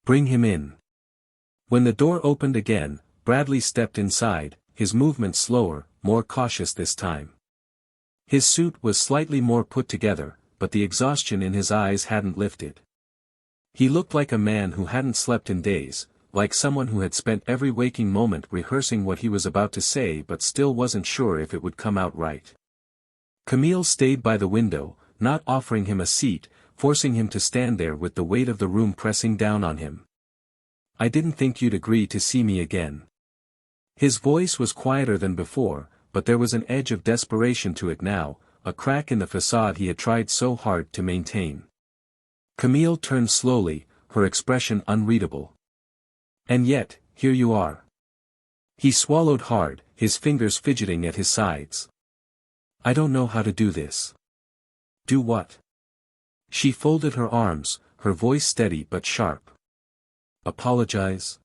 "Bring him in." When the door opened again, Bradley stepped inside, his movements slower, more cautious this time. His suit was slightly more put together, but the exhaustion in his eyes hadn't lifted. He looked like a man who hadn't slept in days, like someone who had spent every waking moment rehearsing what he was about to say but still wasn't sure if it would come out right. Camille stayed by the window, not offering him a seat, forcing him to stand there with the weight of the room pressing down on him. "I didn't think you'd agree to see me again." His voice was quieter than before, but there was an edge of desperation to it now, a crack in the facade he had tried so hard to maintain. Camille turned slowly, her expression unreadable. "And yet, here you are." He swallowed hard, his fingers fidgeting at his sides. "I don't know how to do this." "Do what?" She folded her arms, her voice steady but sharp. "Apologize?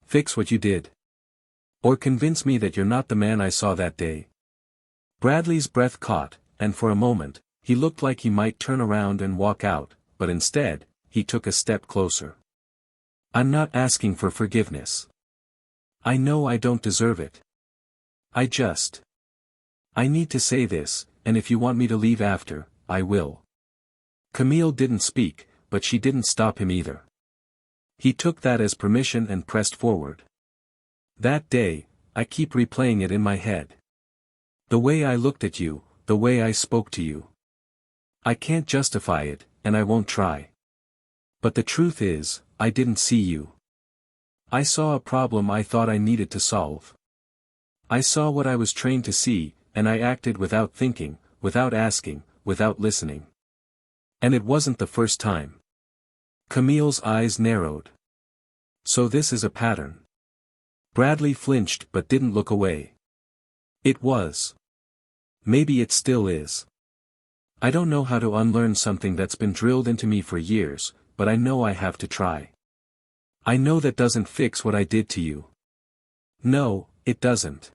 Fix what you did? Or convince me that you're not the man I saw that day?" Bradley's breath caught, and for a moment, he looked like he might turn around and walk out, but instead, he took a step closer. I'm not asking for forgiveness. I know I don't deserve it. I need to say this, and if you want me to leave after, I will. Camille didn't speak, but she didn't stop him either. He took that as permission and pressed forward. That day, I keep replaying it in my head. The way I looked at you, the way I spoke to you. I can't justify it, and I won't try. But the truth is, I didn't see you. I saw a problem I thought I needed to solve. I saw what I was trained to see, and I acted without thinking, without asking, without listening. And it wasn't the first time. Camille's eyes narrowed. So this is a pattern. Bradley flinched but didn't look away. It was. Maybe it still is. I don't know how to unlearn something that's been drilled into me for years, but I know I have to try. I know that doesn't fix what I did to you. No, it doesn't.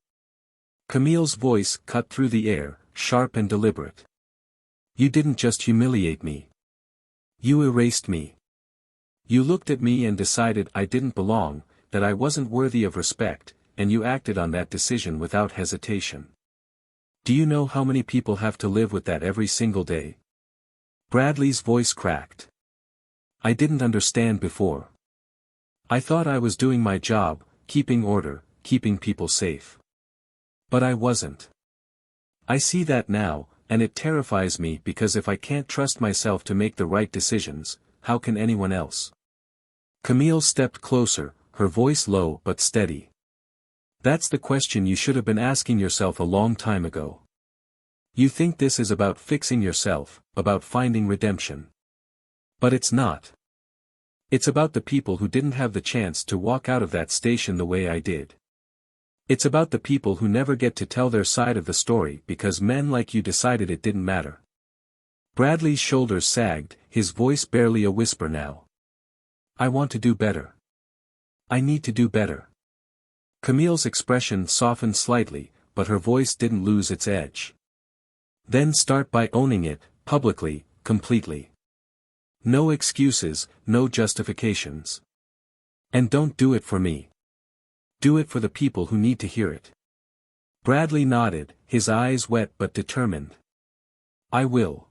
Camille's voice cut through the air, sharp and deliberate. You didn't just humiliate me. You erased me. You looked at me and decided I didn't belong, that I wasn't worthy of respect, and you acted on that decision without hesitation. Do you know how many people have to live with that every single day? Bradley's voice cracked. I didn't understand before. I thought I was doing my job, keeping order, keeping people safe. But I wasn't. I see that now, and it terrifies me because if I can't trust myself to make the right decisions, how can anyone else? Camille stepped closer, her voice low but steady. That's the question you should have been asking yourself a long time ago. You think this is about fixing yourself, about finding redemption. But it's not. It's about the people who didn't have the chance to walk out of that station the way I did. It's about the people who never get to tell their side of the story because men like you decided it didn't matter. Bradley's shoulders sagged, his voice barely a whisper now. I want to do better. I need to do better. Camille's expression softened slightly, but her voice didn't lose its edge. Then start by owning it, publicly, completely. No excuses, no justifications. And don't do it for me. Do it for the people who need to hear it. Bradley nodded, his eyes wet but determined. I will.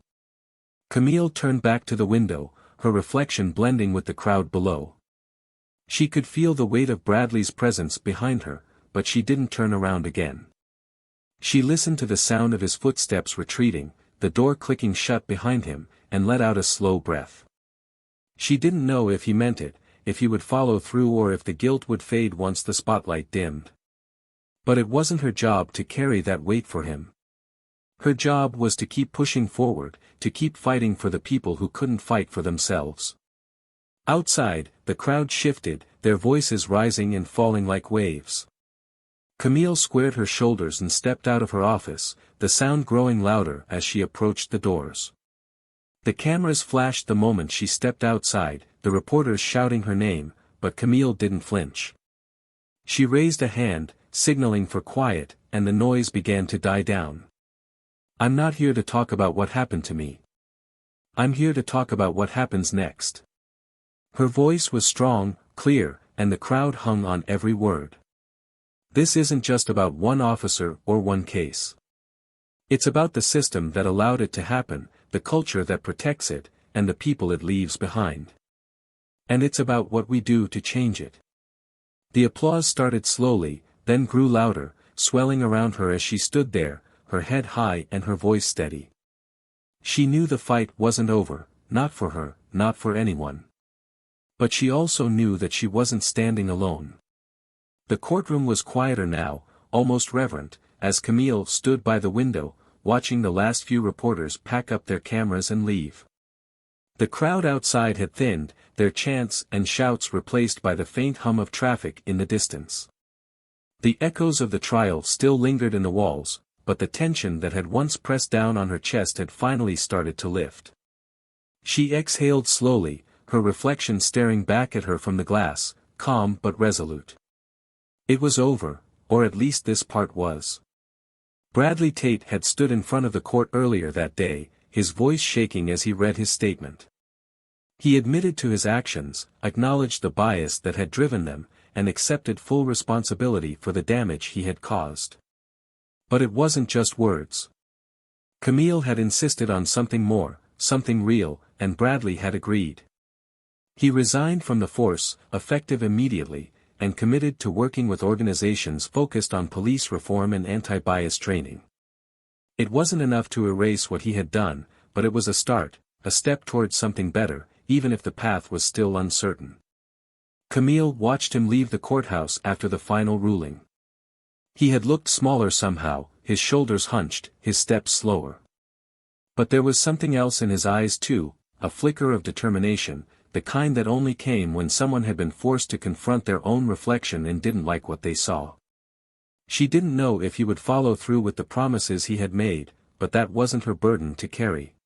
Camille turned back to the window, her reflection blending with the crowd below. She could feel the weight of Bradley's presence behind her, but she didn't turn around again. She listened to the sound of his footsteps retreating, the door clicking shut behind him, and let out a slow breath. She didn't know if he meant it, if he would follow through or if the guilt would fade once the spotlight dimmed. But it wasn't her job to carry that weight for him. Her job was to keep pushing forward, to keep fighting for the people who couldn't fight for themselves. Outside, the crowd shifted, their voices rising and falling like waves. Camille squared her shoulders and stepped out of her office, the sound growing louder as she approached the doors. The cameras flashed the moment she stepped outside, the reporters shouting her name, but Camille didn't flinch. She raised a hand, signaling for quiet, and the noise began to die down. I'm not here to talk about what happened to me. I'm here to talk about what happens next. Her voice was strong, clear, and the crowd hung on every word. This isn't just about one officer or one case. It's about the system that allowed it to happen, the culture that protects it, and the people it leaves behind. And it's about what we do to change it. The applause started slowly, then grew louder, swelling around her as she stood there, her head high and her voice steady. She knew the fight wasn't over, not for her, not for anyone. But she also knew that she wasn't standing alone. The courtroom was quieter now, almost reverent, as Camille stood by the window, watching the last few reporters pack up their cameras and leave. The crowd outside had thinned, their chants and shouts replaced by the faint hum of traffic in the distance. The echoes of the trial still lingered in the walls, but the tension that had once pressed down on her chest had finally started to lift. She exhaled slowly, her reflection staring back at her from the glass, calm but resolute. It was over, or at least this part was. Bradley Tate had stood in front of the court earlier that day, his voice shaking as he read his statement. He admitted to his actions, acknowledged the bias that had driven them, and accepted full responsibility for the damage he had caused. But it wasn't just words. Camille had insisted on something more, something real, and Bradley had agreed. He resigned from the force, effective immediately, and committed to working with organizations focused on police reform and anti-bias training. It wasn't enough to erase what he had done, but it was a start, a step towards something better, even if the path was still uncertain. Camille watched him leave the courthouse after the final ruling. He had looked smaller somehow, his shoulders hunched, his steps slower. But there was something else in his eyes too, a flicker of determination, the kind that only came when someone had been forced to confront their own reflection and didn't like what they saw. She didn't know if he would follow through with the promises he had made, but that wasn't her burden to carry.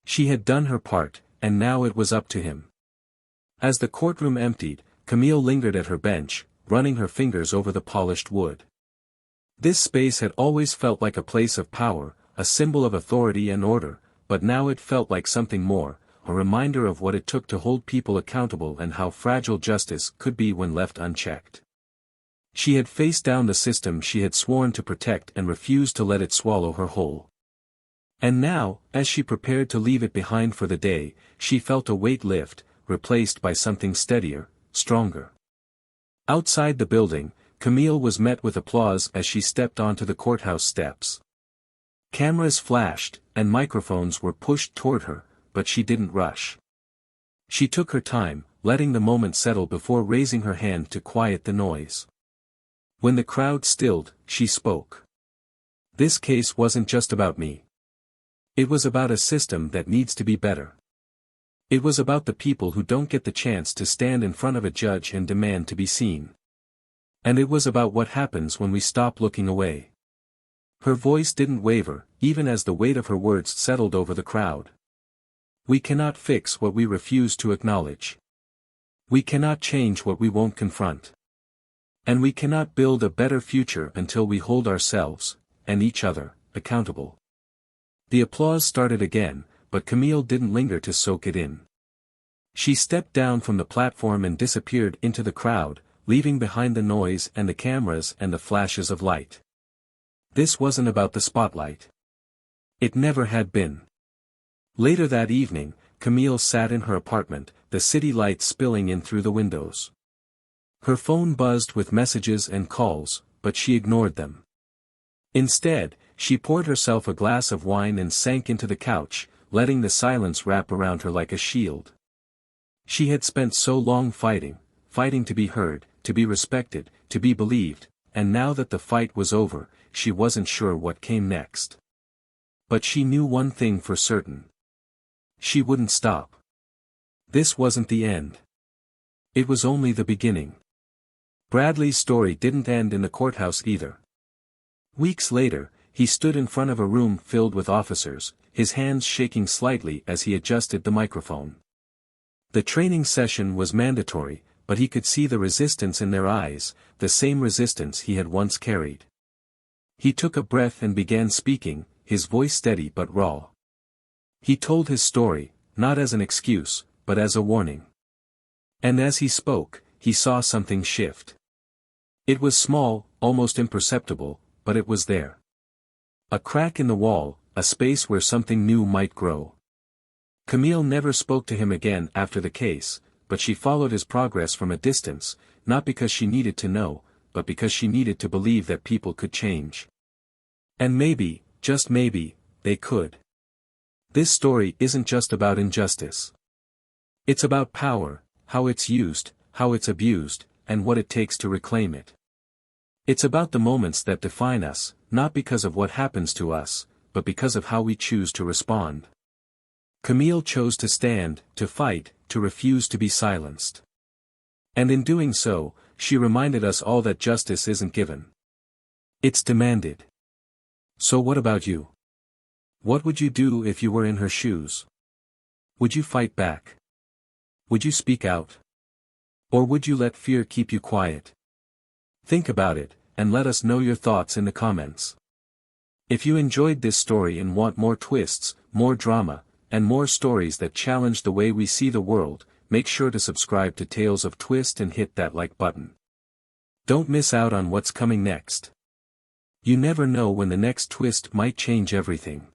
She had done her part, and now it was up to him. As the courtroom emptied, Camille lingered at her bench, running her fingers over the polished wood. This space had always felt like a place of power, a symbol of authority and order, but now it felt like something more, a reminder of what it took to hold people accountable and how fragile justice could be when left unchecked. She had faced down the system she had sworn to protect and refused to let it swallow her whole. And now, as she prepared to leave it behind for the day, she felt a weight lift, replaced by something steadier, stronger. Outside the building, Camille was met with applause as she stepped onto the courthouse steps. Cameras flashed, and microphones were pushed toward her, but she didn't rush. She took her time, letting the moment settle before raising her hand to quiet the noise. When the crowd stilled, she spoke. This case wasn't just about me. It was about a system that needs to be better. It was about the people who don't get the chance to stand in front of a judge and demand to be seen. And it was about what happens when we stop looking away. Her voice didn't waver, even as the weight of her words settled over the crowd. We cannot fix what we refuse to acknowledge. We cannot change what we won't confront. And we cannot build a better future until we hold ourselves, and each other, accountable. The applause started again, but Camille didn't linger to soak it in. She stepped down from the platform and disappeared into the crowd, leaving behind the noise and the cameras and the flashes of light. This wasn't about the spotlight. It never had been. Later that evening, Camille sat in her apartment, the city lights spilling in through the windows. Her phone buzzed with messages and calls, but she ignored them. Instead, she poured herself a glass of wine and sank into the couch, letting the silence wrap around her like a shield. She had spent so long fighting to be heard, to be respected, to be believed, and now that the fight was over, she wasn't sure what came next. But she knew one thing for certain. She wouldn't stop. This wasn't the end. It was only the beginning. Bradley's story didn't end in the courthouse either. Weeks later, he stood in front of a room filled with officers, his hands shaking slightly as he adjusted the microphone. The training session was mandatory, but he could see the resistance in their eyes, the same resistance he had once carried. He took a breath and began speaking, his voice steady but raw. He told his story, not as an excuse, but as a warning. And as he spoke, he saw something shift. It was small, almost imperceptible, but it was there. A crack in the wall, a space where something new might grow. Camille never spoke to him again after the case, but she followed his progress from a distance, not because she needed to know, but because she needed to believe that people could change. And maybe, just maybe, they could. This story isn't just about injustice. It's about power, how it's used, how it's abused, and what it takes to reclaim it. It's about the moments that define us, not because of what happens to us, but because of how we choose to respond. Camille chose to stand, to fight, to refuse to be silenced. And in doing so, she reminded us all that justice isn't given. It's demanded. So what about you? What would you do if you were in her shoes? Would you fight back? Would you speak out? Or would you let fear keep you quiet? Think about it, and let us know your thoughts in the comments. If you enjoyed this story and want more twists, more drama, and more stories that challenge the way we see the world, make sure to subscribe to Tales of Twist and hit that like button. Don't miss out on what's coming next. You never know when the next twist might change everything.